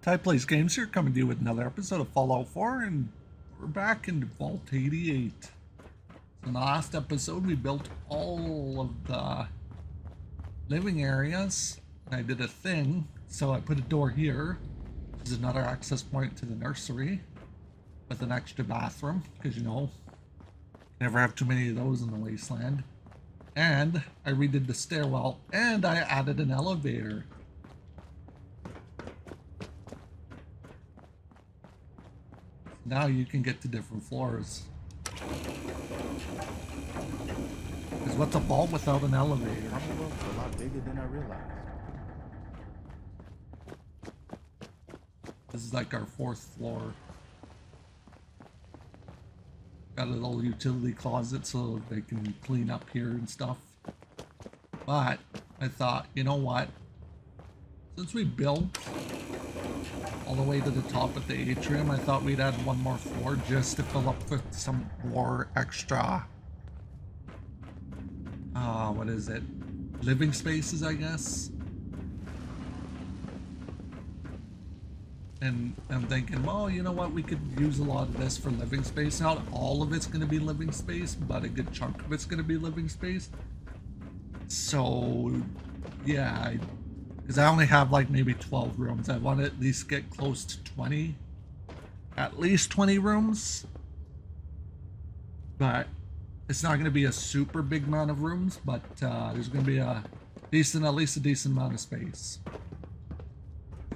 Ty Plays Games here, coming to you with another episode of Fallout 4, and we're back in Vault 88. So in the last episode, we built all of the living areas. I did a thing, so I put a door here, which is another access point to the nursery, with an extra bathroom, because you know, never have too many of those in the wasteland. And I redid the stairwell, and I added an elevator. Now you can get to different floors. Because what's a vault without an elevator? Commonwealth's a lot bigger than I realized. This is like our 4th floor. Got a little utility closet so they can clean up here and stuff. But I thought, you know what? Since we built all the way to the top of the atrium, I thought we'd add one more floor just to fill up with some more extra, what is it? Living spaces, I guess. And I'm thinking, well, you know what? We could use a lot of this for living space. Not all of it's going to be living space, but a good chunk of it's going to be living space. So, yeah, because I only have like maybe 12 rooms. I want to at least get close to 20. At least 20 rooms. But it's not going to be a super big amount of rooms, but there's going to be a decent, at least a decent amount of space.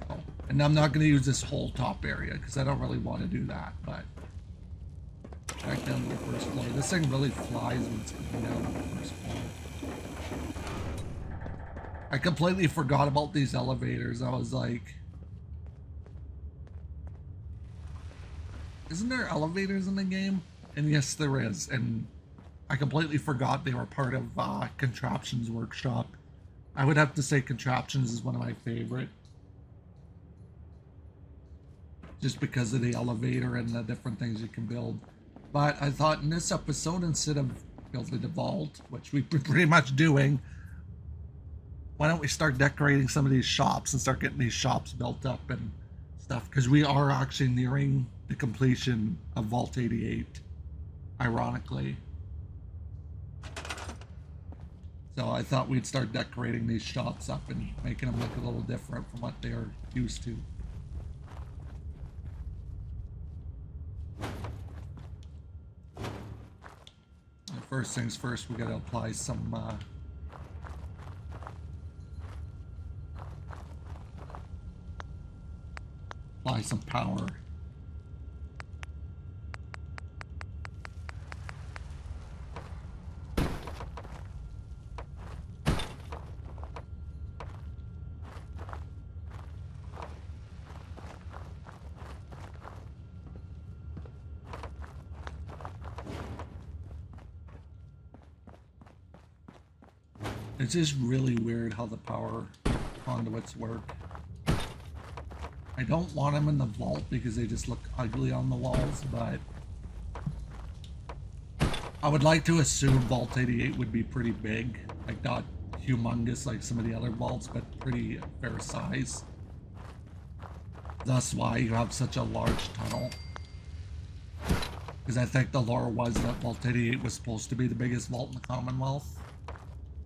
So, and I'm not going to use this whole top area because I don't really want to do that, but back down to the first floor. This thing really flies when it's coming down to the first floor. I completely forgot about these elevators. I was like, isn't there elevators in the game? And yes, there is. And I completely forgot they were part of Contraptions Workshop. I would have to say Contraptions is one of my favorite. Just because of the elevator and the different things you can build. But I thought in this episode, instead of building the vault, which we've been pretty much doing, why don't we start decorating some of these shops and start getting these shops built up and stuff? Because we are actually nearing the completion of Vault 88, ironically. So I thought we'd start decorating these shops up and making them look a little different from what they're used to. And first things first, we got to apply some power. It's just really weird how the power conduits work. I don't want them in the vault because they just look ugly on the walls, but I would like to assume Vault 88 would be pretty big. Like not humongous like some of the other vaults, but pretty fair size. That's why you have such a large tunnel. Because I think the lore was that Vault 88 was supposed to be the biggest vault in the Commonwealth.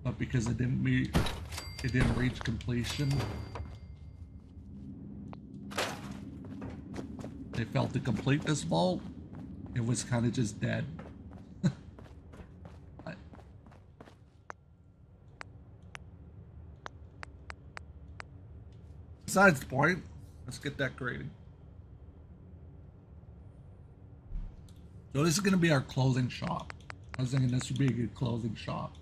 But because it didn't reach completion, they felt to complete this vault, it was kind of just dead. But besides the point, let's get decorating. So this is going to be our clothing shop. I was thinking this would be a good clothing shop.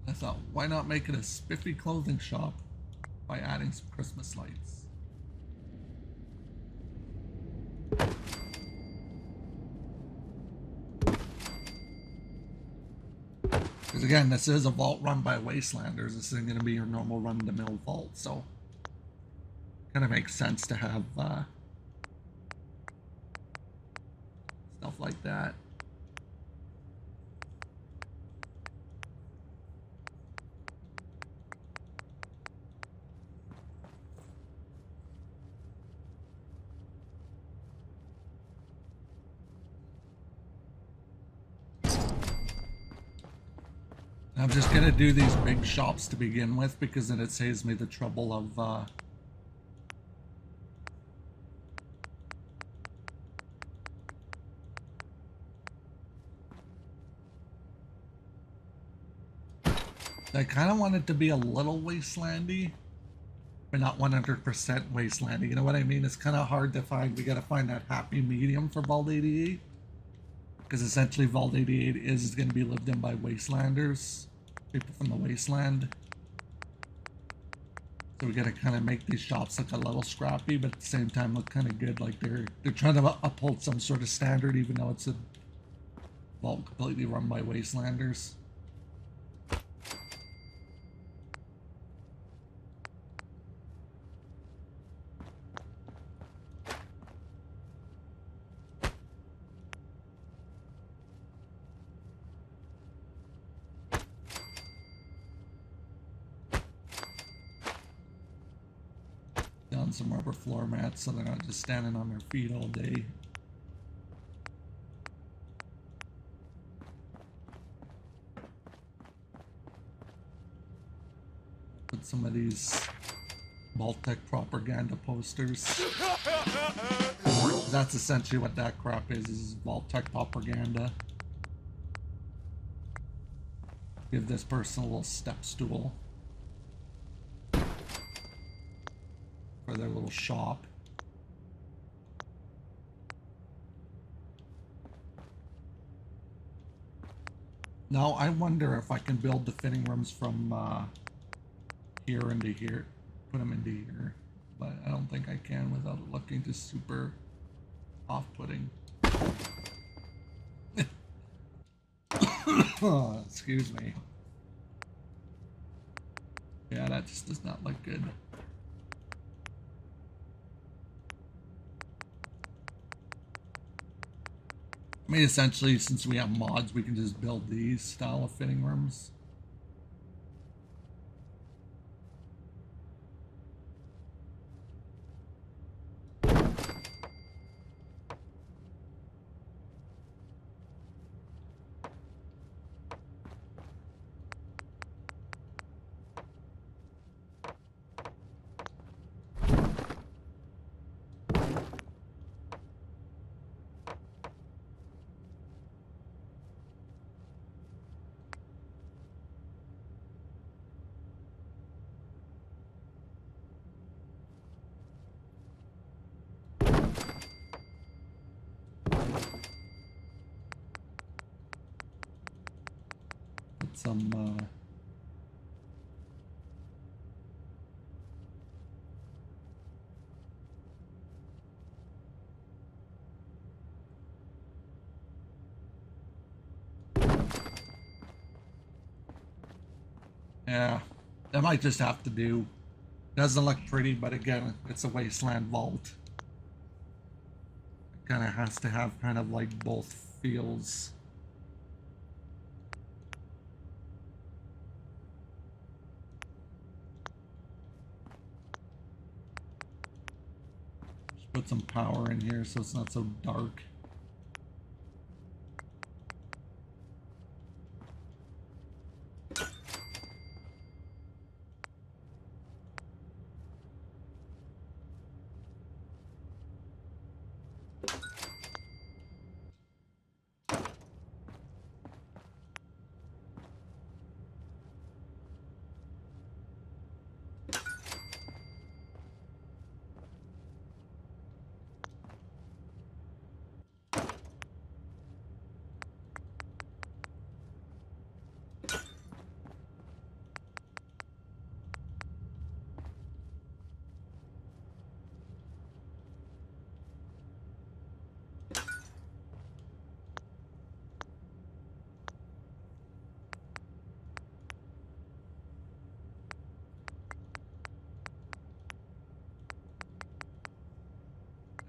I thought, why not make it a spiffy clothing shop by adding some Christmas lights? Because again, this is a vault run by Wastelanders. This isn't going to be your normal run-of-the-mill vault, so kind of makes sense to have stuff like that. I'm just gonna do these big shops to begin with because then it saves me the trouble of I kind of want it to be a little wastelandy, but not 100% wastelandy. You know what I mean? It's kind of hard to find. We gotta find that happy medium for Vault 88. Because essentially Vault 88 is going to be lived in by wastelanders. People from the wasteland. So we gotta kind of make these shops look a little scrappy, but at the same time look kind of good. Like they're trying to uphold some sort of standard, even though it's a vault completely run by wastelanders. Down some rubber floor mats so they're not just standing on their feet all day. Put some of these Vault-Tec propaganda posters. That's essentially what that crap is Vault-Tec propaganda. Give this person a little step stool for their little shop. Now I wonder if I can build the fitting rooms from here into here, put them into here, but I don't think I can without it looking just super off-putting. Oh, excuse me. Yeah, that just does not look good. I mean, essentially, since we have mods, we can just build these style of fitting rooms. Some yeah, that might just have to do. Doesn't look pretty, but again, it's a wasteland vault. It kind of has to have kind of like both feels. Put some power in here so it's not so dark.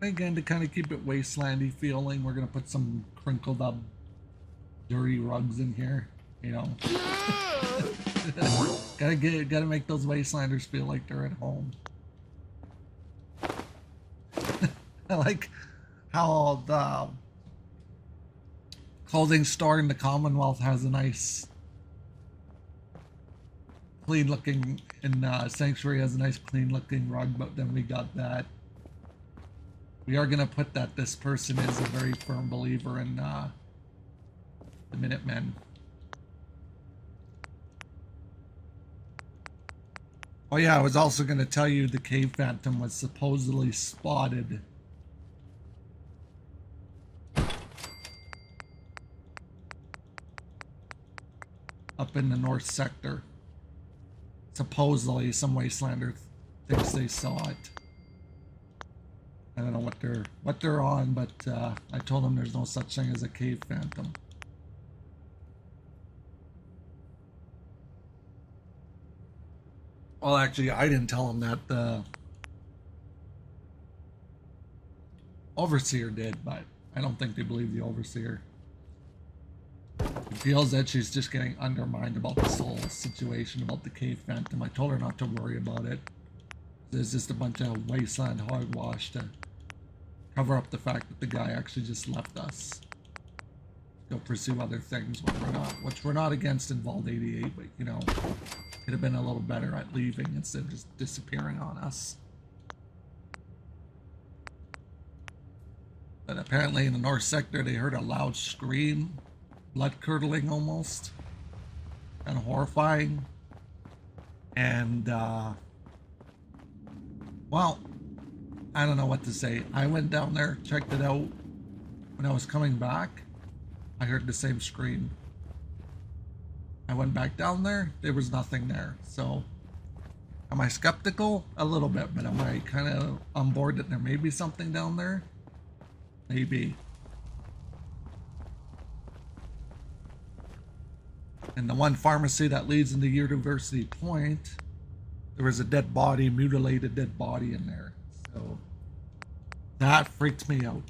Again, to kind of keep it wastelandy feeling, we're gonna put some crinkled up, dirty rugs in here. You know, gotta make those wastelanders feel like they're at home. I like how the clothing store in the Commonwealth has a nice clean looking, and Sanctuary has a nice clean looking rug, but then we got that. We are gonna put that this person is a very firm believer in the Minutemen. Oh yeah, I was also gonna tell you the Cave Phantom was supposedly spotted up in the north sector. Supposedly, some Wastelander thinks they saw it. I don't know what they're on, but I told them there's no such thing as a Cave Phantom. Well, actually, I didn't tell them that. The Overseer did, but I don't think they believe the Overseer. It feels that she's just getting undermined about this whole situation about the Cave Phantom. I told her not to worry about it. There's just a bunch of wasteland hogwash to cover up the fact that the guy actually just left us. Go pursue other things, which we're not against in Vault 88, but you know, could have been a little better at leaving instead of just disappearing on us. But apparently in the north sector they heard a loud scream, blood curdling almost, kind of horrifying. And well, I don't know what to say. I went down there, checked it out. When I was coming back, I heard the same scream. I went back down there, there was nothing there. So, am I skeptical? A little bit, but am I kind of on board that there may be something down there? Maybe. And the one pharmacy that leads into University Point, there was a dead body, mutilated dead body in there. So, that freaked me out.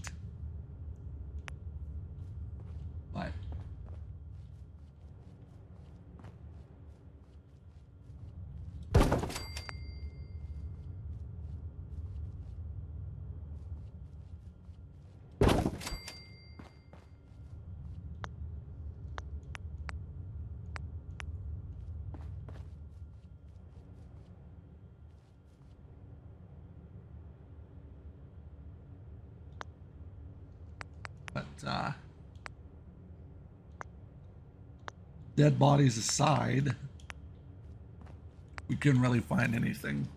But dead bodies aside, we couldn't really find anything.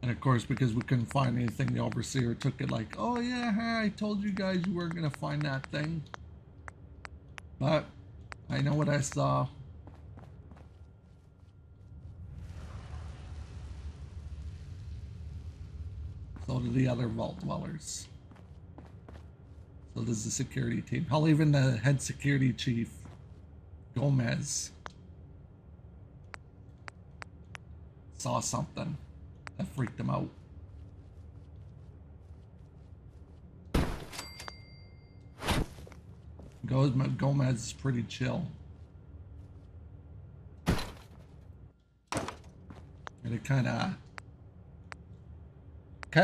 And of course, because we couldn't find anything, the Overseer took it like, oh yeah, I told you guys you weren't gonna find that thing. But I know what I saw. So do the other vault dwellers. So does the security team. Hell, even the head security chief, Gomez, saw something that freaked him out. Gomez is pretty chill. And it kind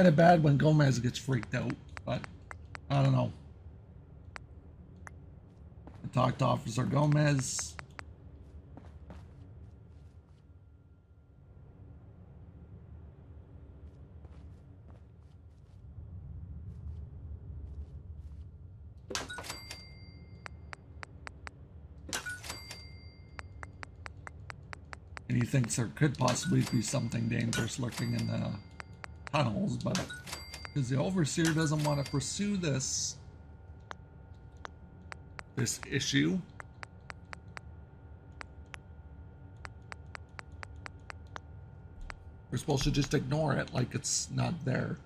of bad when Gomez gets freaked out, but I don't know. I talked to Officer Gomez. And he thinks there could possibly be something dangerous lurking in the tunnels, but because the Overseer doesn't want to pursue this issue, we're supposed to just ignore it like it's not there.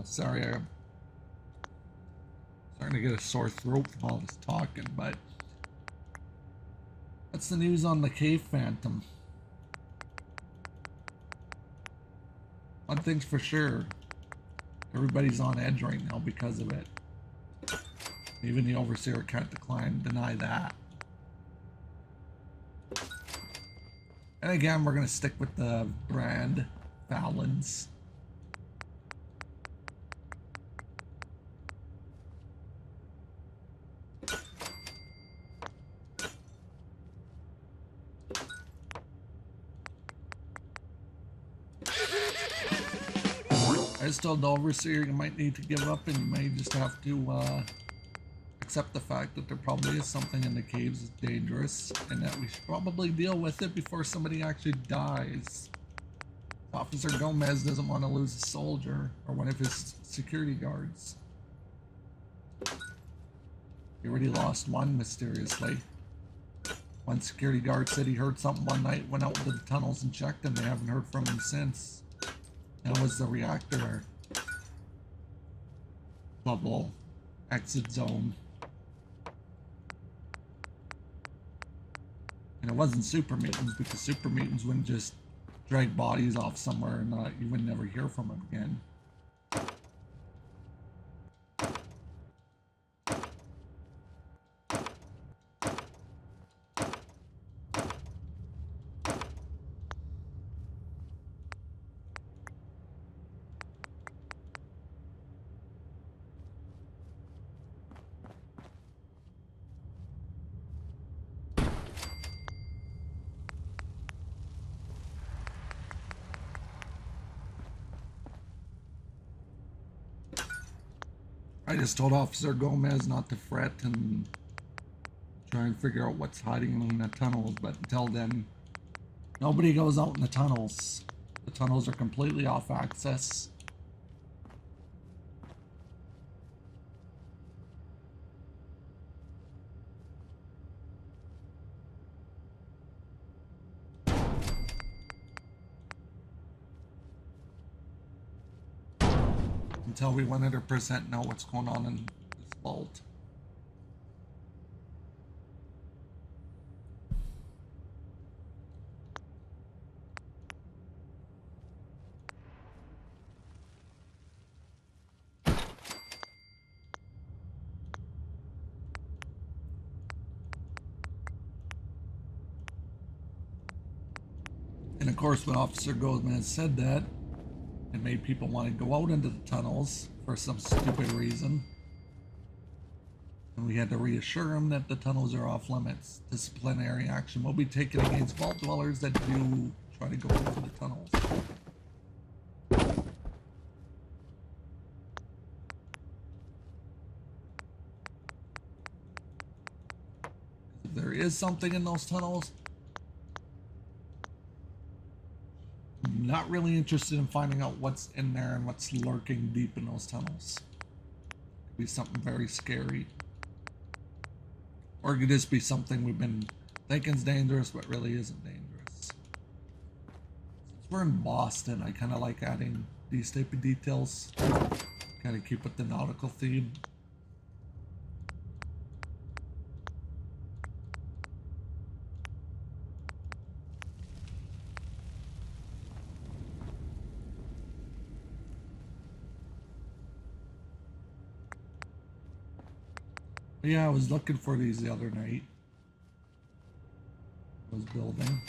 Sorry, I'm starting to get a sore throat from all this talking, but that's the news on the Cave Phantom. One thing's for sure, everybody's on edge right now because of it. Even the Overseer can't deny that. And again, we're going to stick with the brand Fallons. I just told the overseer you might need to give up and you may just have to accept the fact that there probably is something in the caves that's dangerous and that we should probably deal with it before somebody actually dies. Officer Gomez doesn't want to lose a soldier or one of his security guards. He already lost one mysteriously. One security guard said he heard something one night, went out into the tunnels and checked, and they haven't heard from him since. That was the reactor bubble exit zone. And it wasn't super mutants, because super mutants wouldn't just drag bodies off somewhere and you would never hear from them again. I just told Officer Gomez not to fret and try and figure out what's hiding in the tunnels, but until then, nobody goes out in the tunnels. The tunnels are completely off access. Until we 100% know what's going on in this vault. And of course, when Officer Gomez said that, it made people want to go out into the tunnels for some stupid reason. And we had to reassure him that the tunnels are off limits. Disciplinary action will be taken against vault dwellers that do try to go into the tunnels. If there is something in those tunnels, I'm not really interested in finding out what's in there and what's lurking deep in those tunnels. Could be something very scary. Or it could just be something we've been thinking is dangerous, but really isn't dangerous. Since we're in Boston, I kind of like adding these type of details. Kind of keep with the nautical theme. Yeah, I was looking for these the other night. I was building.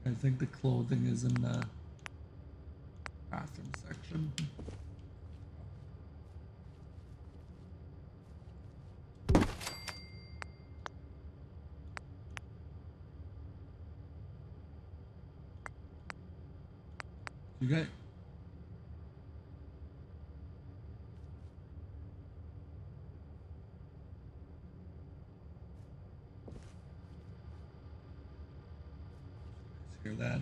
I think the clothing is in the bathroom section. You got hear that?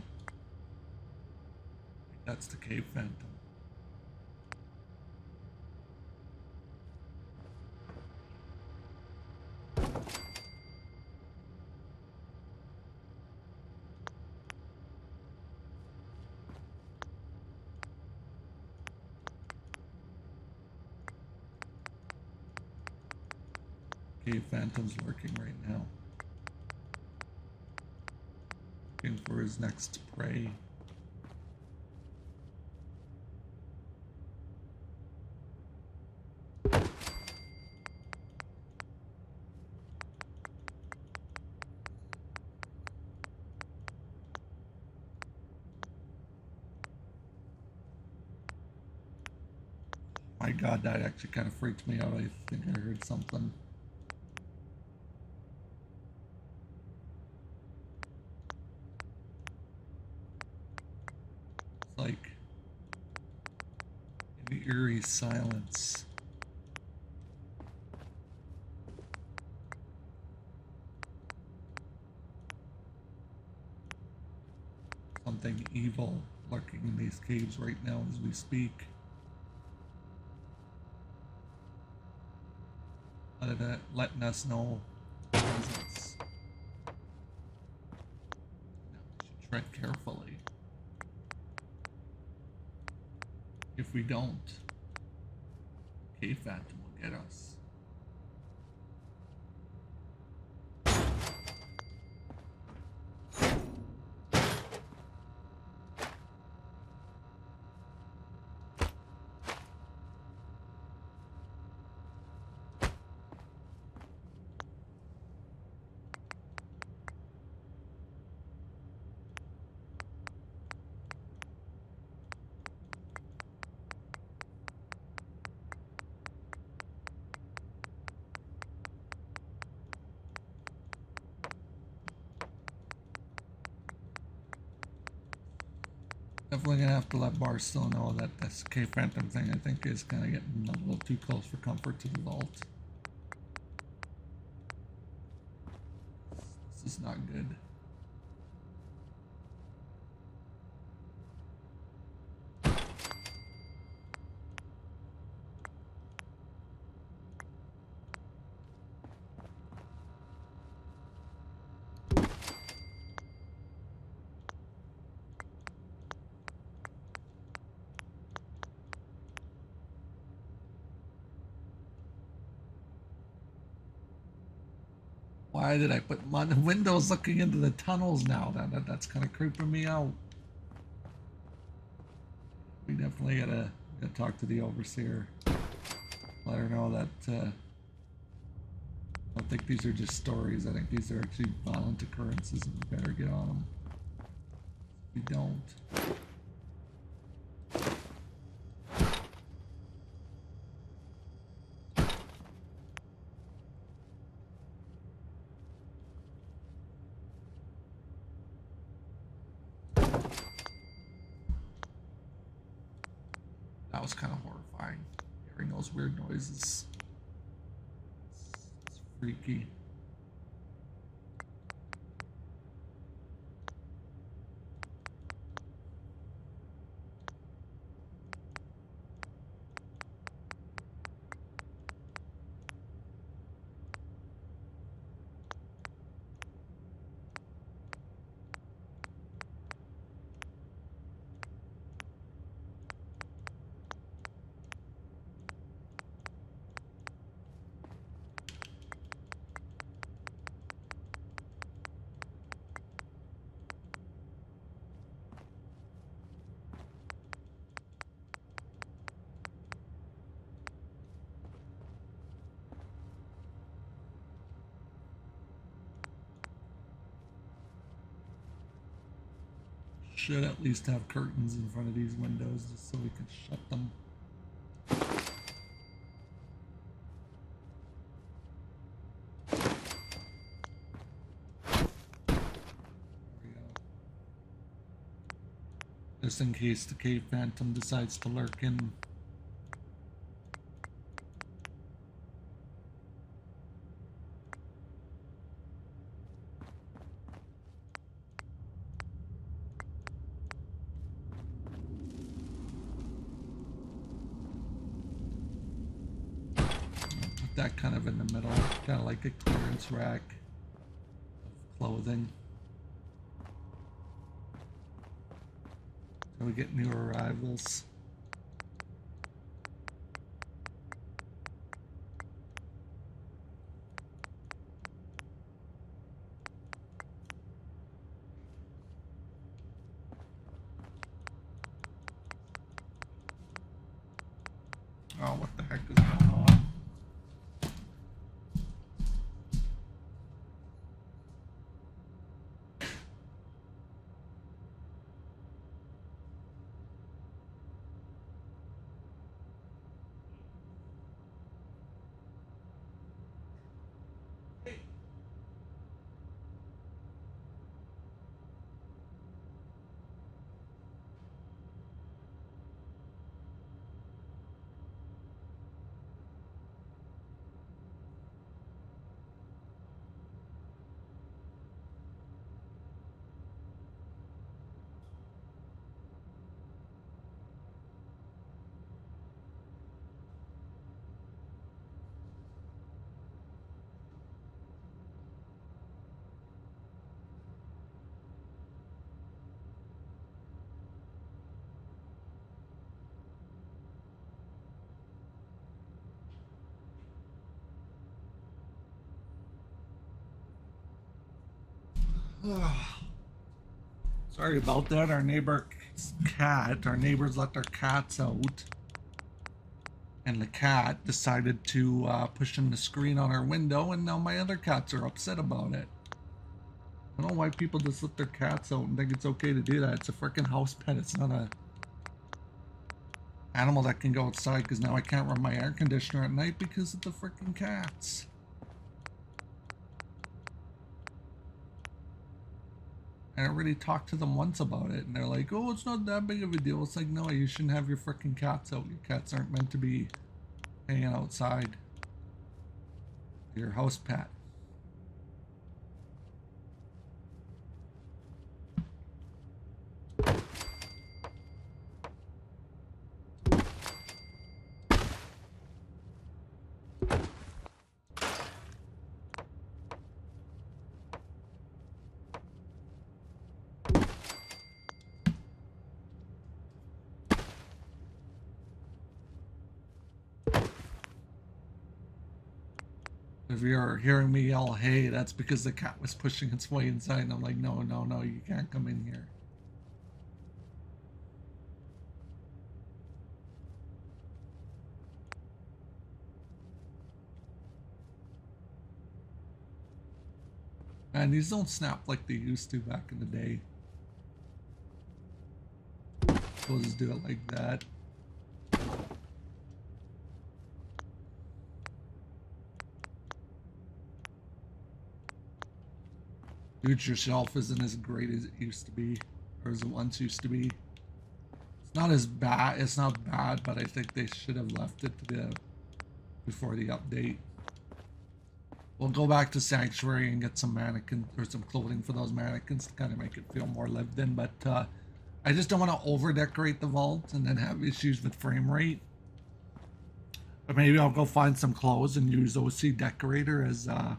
That's the cave phantom. Cave phantom's lurking right now. Looking for his next prey. My god, that actually kind of freaked me out. I think I heard something. It's like an eerie silence. Something evil lurking in these caves right now as we speak. Letting us know presence. Now we should tread carefully. If we don't, Cave Phantom will get us. Definitely gonna have to let Barstow know that this Cave Phantom thing, I think, is kind of getting a little too close for comfort to the vault. This is not good. Why did I put my windows looking into the tunnels now? That's kind of creeping me out. We definitely gotta talk to the overseer. Let her know that I don't think these are just stories. I think these are actually violent occurrences, and we better get on them. If we don't. That was kind of horrifying, hearing those weird noises. It's freaky. Should at least have curtains in front of these windows just so we can shut them. There we go. Just in case the Cave Phantom decides to lurk in. keep that kind of in the middle, kind of like a clearance rack of clothing. So we get new arrivals. Oh, what the heck is going on? Sorry about that. Our neighbors let their cats out. And the cat decided to push in the screen on our window, and now my other cats are upset about it. I don't know why people just let their cats out and think it's okay to do that. It's a freaking house pet. It's not a animal that can go outside, because now I can't run my air conditioner at night because of the freaking cats. I already talked to them once about it, and they're like, oh, it's not that big of a deal. It's like, no, you shouldn't have your freaking cats out. Your cats aren't meant to be hanging outside. Your house pet. If you're hearing me yell, hey, that's because the cat was pushing its way inside. And I'm like, no, no, no, you can't come in here. Man, these don't snap like they used to back in the day. We'll just do it like that. Future Shelf isn't as great as it used to be, or as it once used to be. It's not as bad. It's not bad, but I think they should have left it to before the update. We'll go back to Sanctuary and get some mannequins or some clothing for those mannequins to kind of make it feel more lived in. But I just don't want to over decorate the vault and then have issues with frame rate. But maybe I'll go find some clothes and use OC Decorator as a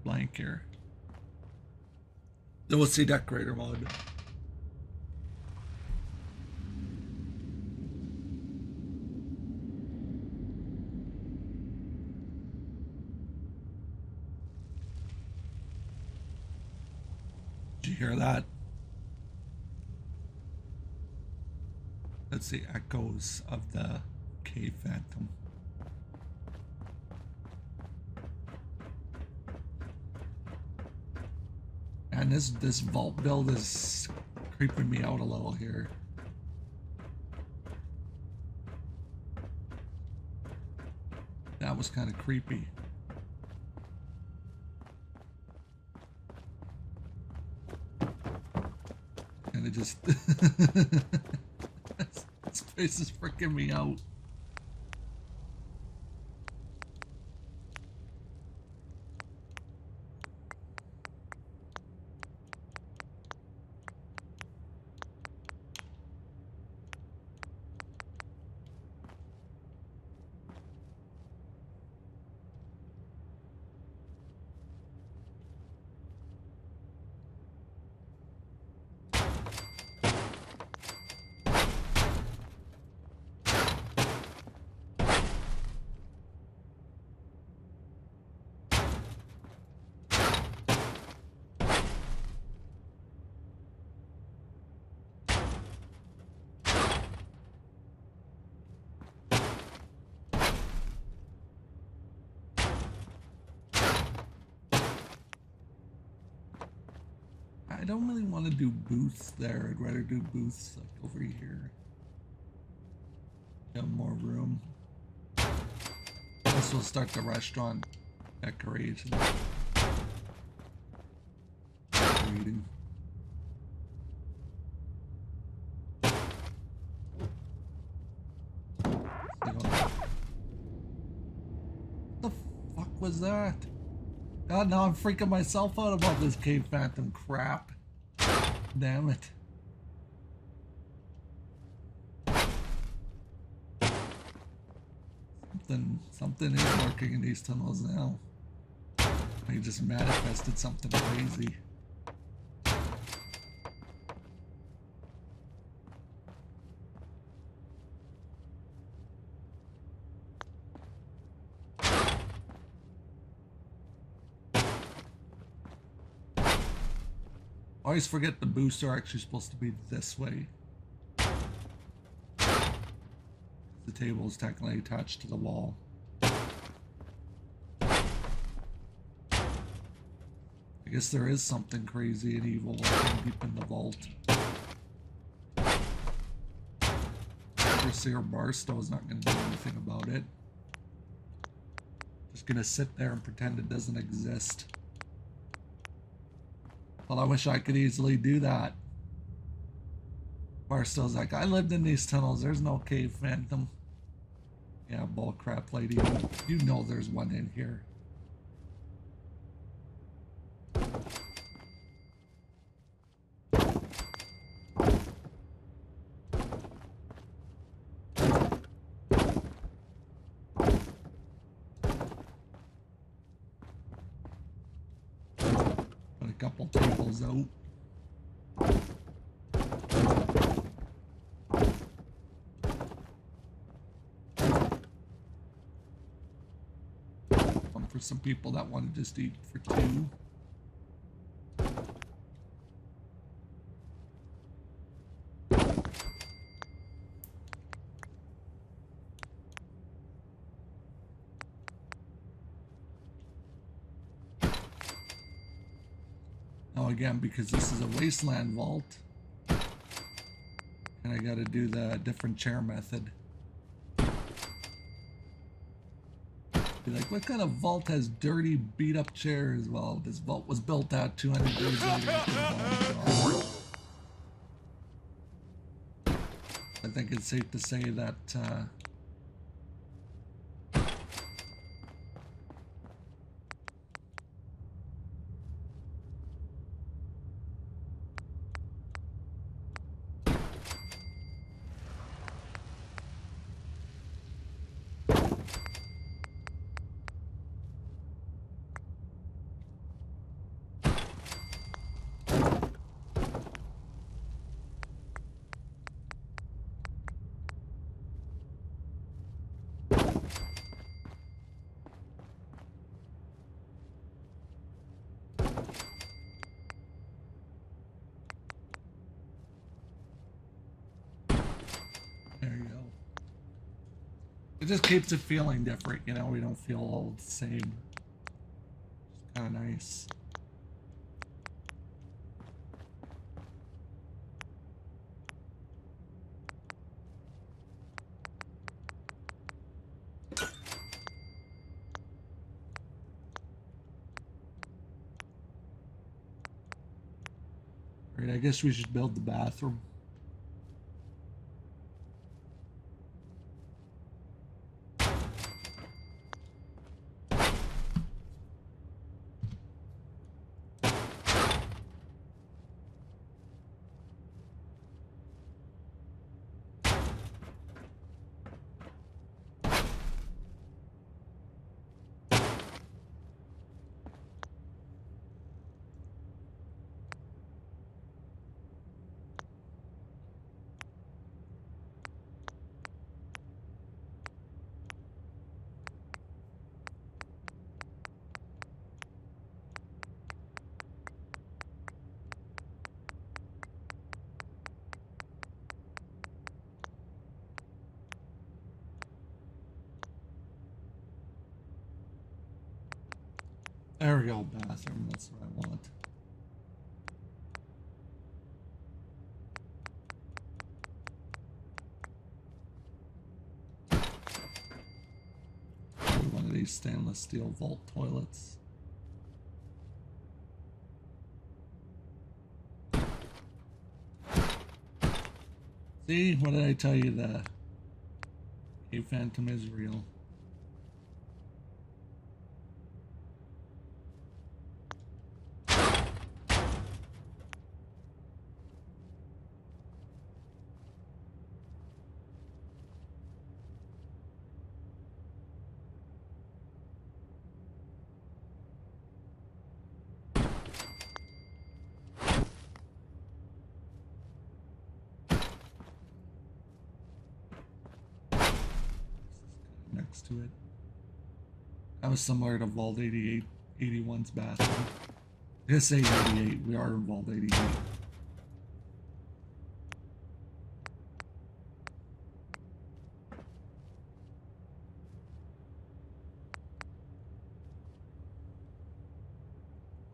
blank here. The OC Decorator mod. Did you hear that? That's the echoes of the cave phantom. And this vault build is creeping me out a little here. That was kind of creepy. And it just this place is freaking me out. I don't really want to do booths there. I'd rather do booths like over here. Got more room. This will start the restaurant decoration. Reading. What the fuck was that? God, now I'm freaking myself out about this Cave Phantom crap. Damn it. Something is working in these tunnels now. They just manifested something crazy. I always forget the boosts are actually supposed to be this way. The table is technically attached to the wall. I guess there is something crazy and evil lurking deep in the vault. Overseer Barstow is not going to do anything about it. Just going to sit there and pretend it doesn't exist. Well, I wish I could easily do that. Barstow's like, I lived in these tunnels. There's no Cave Phantom. Yeah, bullcrap, lady. You know there's one in here. Put a couple tables out. For some people that want to just eat for two. Now again, because this is a wasteland vault, and I gotta do the different chair method. Be like, what kind of vault has dirty, beat-up chairs? Well, this vault was built out 200 years later. I think it's safe to say that it just keeps it feeling different, you know, we don't feel all the same. It's kind of nice. Alright, I guess we should build the bathroom. There we go, bathroom, that's what I want. these stainless steel vault toilets. See, what did I tell you? The Cave Phantom is real. Next to it. That was similar to Vault 88, 81's bathroom. This 88, we are in Vault 88.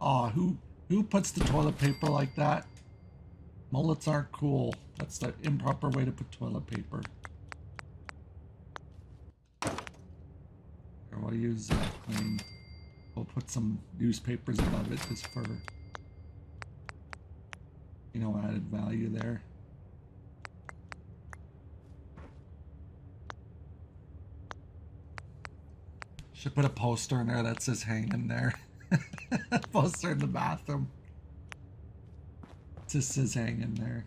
Aw, who puts the toilet paper like that? Mullets aren't cool. That's the improper way to put toilet paper. Here, we'll use clean. We'll put some newspapers above it just for, you know, added value there. Should put a poster in there that says hang in there. Poster in the bathroom. It just says hang in there.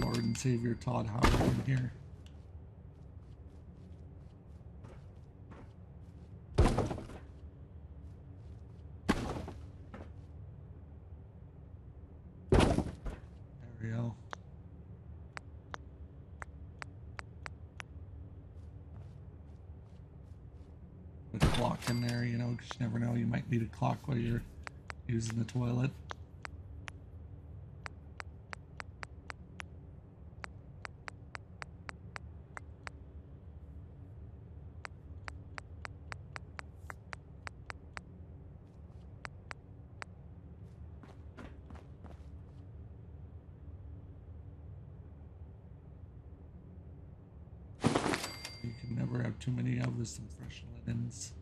Lord and Savior Todd Howard in here. There we go. Put a clock in there, you know, 'cause you never know, you might need a clock while you're using the toilet. You can never have too many of some fresh linens.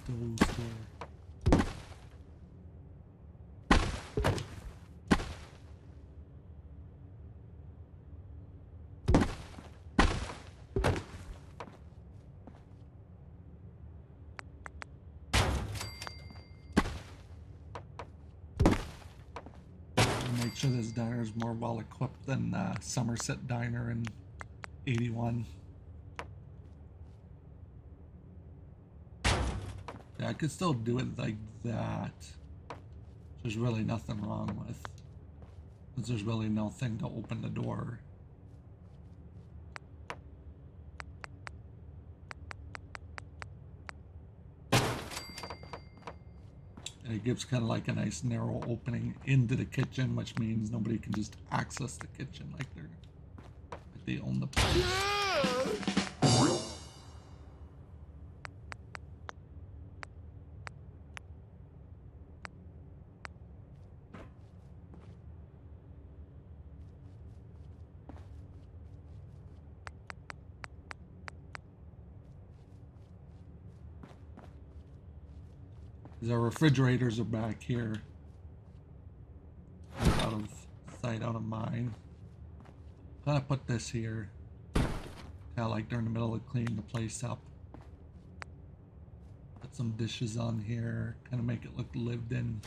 store. Make sure this diner is more well equipped than Somerset Diner in 81. Yeah, I could still do it like that. There's really nothing wrong with, because there's really nothing to open the door. And it gives kind of like a nice narrow opening into the kitchen, which means nobody can just access the kitchen like they own the place. Our refrigerators are back here. Out of sight, out of mind. Kind of put this here. Kind of like during the middle of cleaning the place up. Put some dishes on here. Kind of make it look lived in.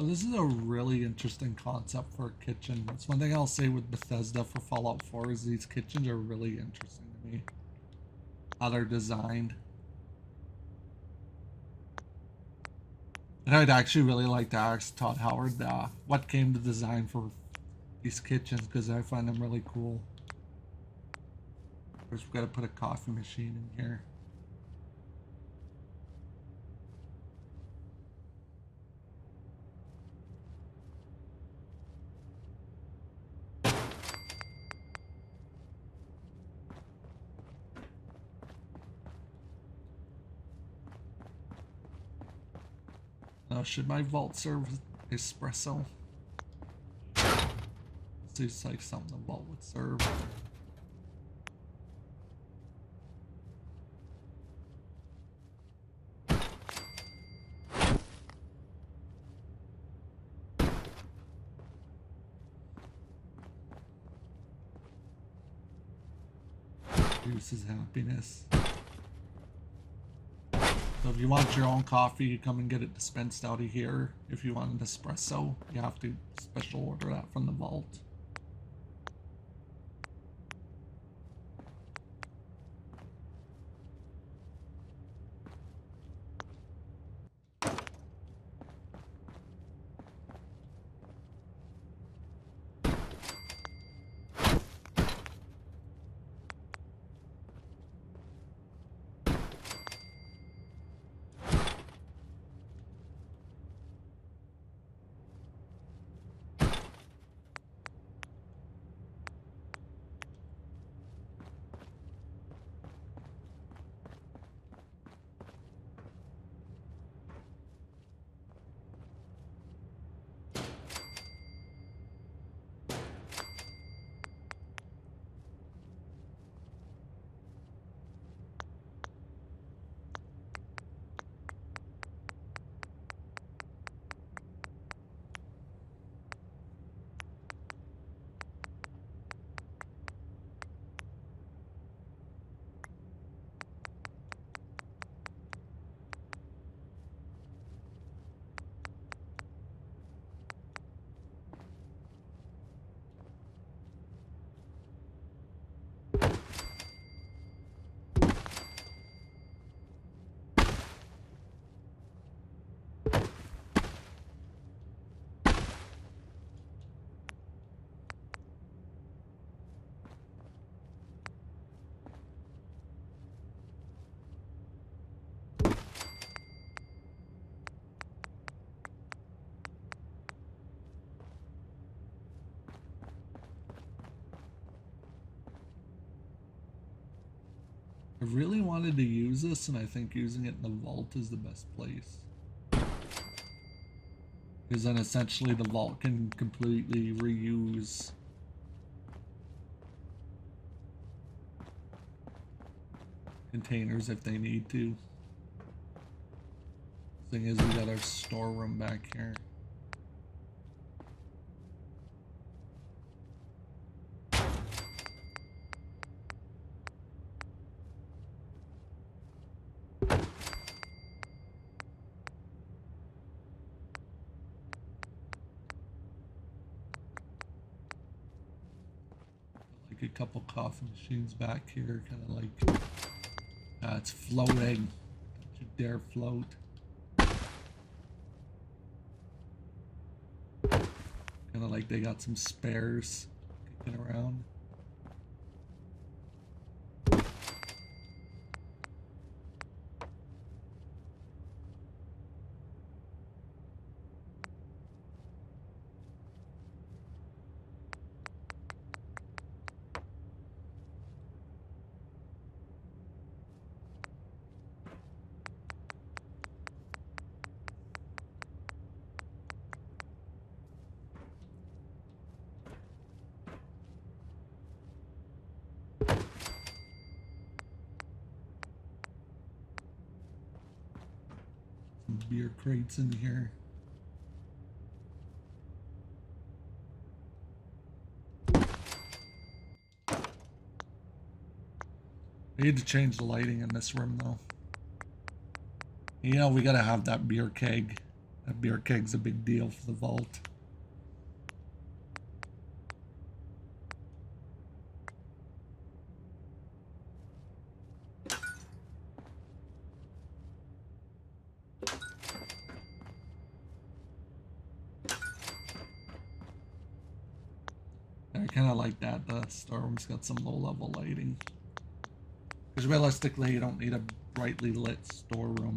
Oh, this is a really interesting concept for a kitchen. That's one thing I'll say with Bethesda for Fallout 4 is these kitchens are really interesting to me. How they're designed. And I'd actually really like to ask Todd Howard what came to design for these kitchens, because I find them really cool. Of course, we've got to put a coffee machine in here. Now, should my vault serve espresso? Seems like something the vault would serve. Produces happiness. So if you want your own coffee, you come and get it dispensed out of here. If you want an espresso, you have to special order that from the vault. I really wanted to use this, and I think using it in the vault is the best place. Because then essentially the vault can completely reuse containers if they need to. Thing is, we got our storeroom back here. Like a couple coffee machines back here, kind of like it's floating. Don't you dare float. Kind of like they got some spares kicking around. Beer crates in here. I need to change the lighting in this room though. You know, we gotta have that beer keg. That beer keg's a big deal for the vault. I kind of like that the storeroom's got some low-level lighting. Because realistically, you don't need a brightly lit storeroom.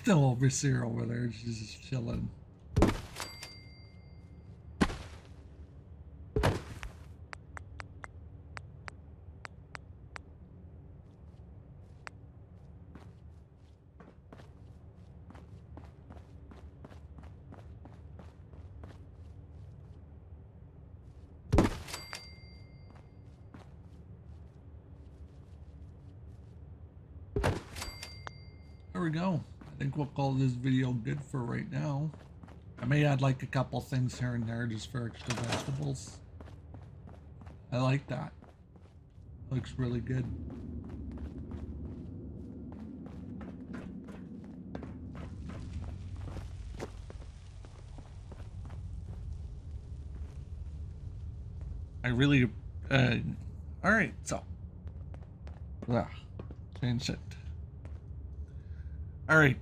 The overseer over there, she's just chilling. There we go. I think we'll call this video good for right now. I may add like a couple things here and there just for extra vegetables. I like that. Looks really good. I really, alright, so. Change it. Alright.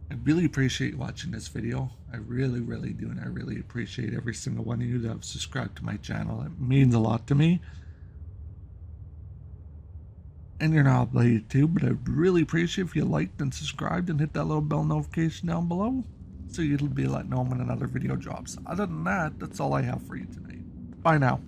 I really appreciate watching this video. I really, really do, and I really appreciate every single one of you that have subscribed to my channel. It means a lot to me. And you're not obligated to, but I'd really appreciate if you liked and subscribed and hit that little bell notification down below so you'll be let know when another video drops. Other than that, that's all I have for you tonight. Bye now.